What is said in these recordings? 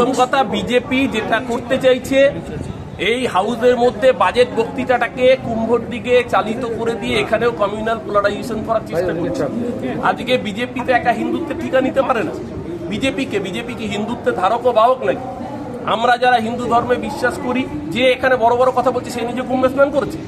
প্রথম কথা, বিজেপি যেটা করতে চাইছে এই হাউসের মধ্যে বাজেট বক্তৃতাটাকে কুম্ভর দিকে চালিত করে দিয়ে এখানেও কমিউনাল পোলারাইজেশন করার চেষ্টা করছে। আজকে বিজেপি তো একা হিন্দুত্বের ঠিকা নিতে পারে না। বিজেপি কি হিন্দুত্বের ধারক ও বাহক নাকি? আমরা যারা হিন্দু ধর্মে বিশ্বাস করি, যে এখানে বড় বড় কথা বলছে সে নিজে কুম্ভে স্নান করেছে,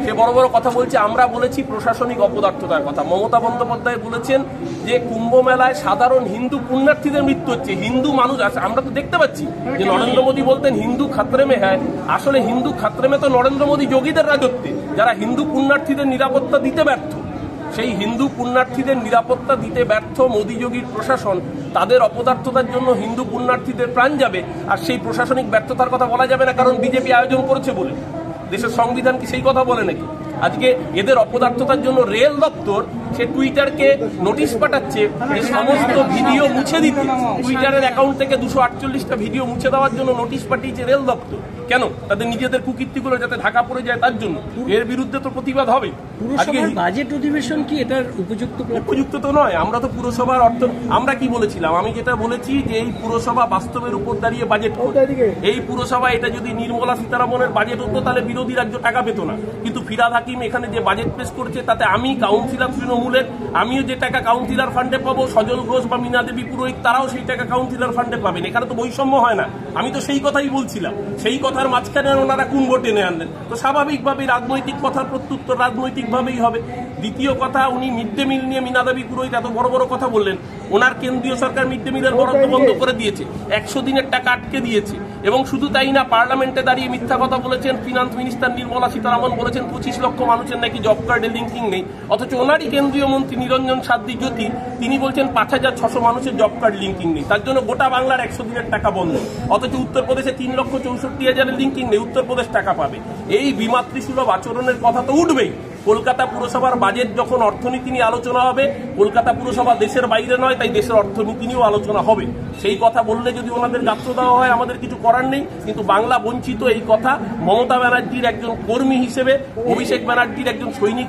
সে বড় বড় কথা বলছে। আমরা বলেছি প্রশাসনিক অপদার্থতার কথা। মমতা বন্দ্যোপাধ্যায় বলেছেন যে কুম্ভ মেলায় সাধারণ হিন্দু পুণ্যার্থীদের মৃত্যু হচ্ছে, হিন্দু মানুষ আছে। আমরা তো দেখতে পাচ্ছি যে নরেন্দ্র মোদী বলতেন হিন্দু খাতরে মে হ্যায়, আসলে হিন্দু খাতরে মে তো নরেন্দ্র মোদী যোগীদের রাজত্বে, যারা হিন্দু পুণ্যার্থীদের নিরাপত্তা দিতে ব্যর্থ। সেই হিন্দু পুণ্যার্থীদের নিরাপত্তা দিতে ব্যর্থ মোদী যোগীর প্রশাসন, তাদের অপদার্থতার জন্য হিন্দু পুণ্যার্থীদের প্রাণ যাবে, আর সেই প্রশাসনিক ব্যর্থতার কথা বলা যাবে না কারণ বিজেপি আয়োজন করেছে বলে। দেশের সংবিধান কি সেই কথা বলে নাকি? আজকে এদের অপদার্থতার জন্য রেল দপ্তর সে টুইটারকে নোটিশ পাঠাচ্ছে যে সমস্ত ভিডিও মুছে দিতে। টুইটারের অ্যাকাউন্ট থেকে 248টা ভিডিও মুছে দেওয়ার জন্য নোটিশ পাঠিয়েছে রেল দপ্তর। কেন? তাদের নিজেদের কুকীর্তিগুলো যাতে ঢাকা পড়ে যায় তার জন্য। এর বিরুদ্ধে তো প্রতিবাদ হবে। বাজেট অধিবেশন কি এটার উপযুক্ত তো নয়। আমরা তো পুরসভার আমরা কি বলেছিলাম? আমি যেটা বলেছি যে এই পুরসভা বাস্তবের উপর দাঁড়িয়ে বাজেট করে। এই পুরসভা এটা যদি নির্মলা সীতারামনের বাজেট হতো তাহলে বিরোধী রাজ্য টাকা পেত না। কিন্তু ফিরহাদ হাকিম এখানে যে বাজেট পেশ করেছে তাতে আমি কাউন্সিলর তৃণমূলের, আমিও যে টাকা কাউন্সিলর ফান্ডে পাবো, সজল ঘোষ বা মীনা দেবী পুরোহিত তারাও সেই টাকা কাউন্সিলর ফান্ডে পাবেন। এখানে তো বৈষম্য হয় না। আমি তো সেই কথাই বলছিলাম। সেই কথার মাঝখানে ওনারা কুম্ভ টেনে আনলেন, তো স্বাভাবিকভাবেই রাজনৈতিক কথার প্রত্যুত্তর রাজনৈতিকভাবেই হবে। দ্বিতীয় কথা, উনি মিড ডে মিল নিয়ে মীনা দেবী পুরোহিত এত বড় বড় কথা বললেন। ওনার কেন্দ্রীয় সরকার মিড ডে মিলের বরাদ্দ বন্ধ করে দিয়েছে, 100 দিনের টাকা আটকে দিয়েছে। এবং শুধু তাই না, পার্লামেন্টে দাঁড়িয়ে মিথ্যা কথা বলেছেন। ফিনান্স মিনিস্টার নির্মলা সীতারামন বলেছেন 25 লক্ষ মানুষের নাকি জব কার্ডে লিঙ্কিং নেই, অথচ ওনারই কেন্দ্রীয় মন্ত্রী নিরঞ্জন সাদ্দি জ্যোতি তিনি বলছেন 5600 মানুষের জব কার্ড লিঙ্কিং নেই, তার জন্য গোটা বাংলার 100 দিনের টাকা বন্ধ। অথচ উত্তরপ্রদেশে 3,64,000 লিঙ্কিং নেই, উত্তরপ্রদেশ টাকা পাবে। এই বিমাতৃসুলভ আচরণের কথা তো উঠবেই। কলকাতা পুরসভার বাজেট যখন অর্থনীতি নিয়ে আলোচনা হবে, কলকাতা পুরসভা দেশের বাইরে নয়, তাই দেশের অর্থনীতি নিয়েও আলোচনা হবে। সেই কথা বললে যদি ওনাদের গাত্র দেওয়া হয় আমাদের কিছু করার নেই। কিন্তু বাংলা বঞ্চিত, এই কথা মমতা ব্যানার্জির একজন কর্মী হিসেবে, অভিষেক ব্যানার্জির একজন সৈনিক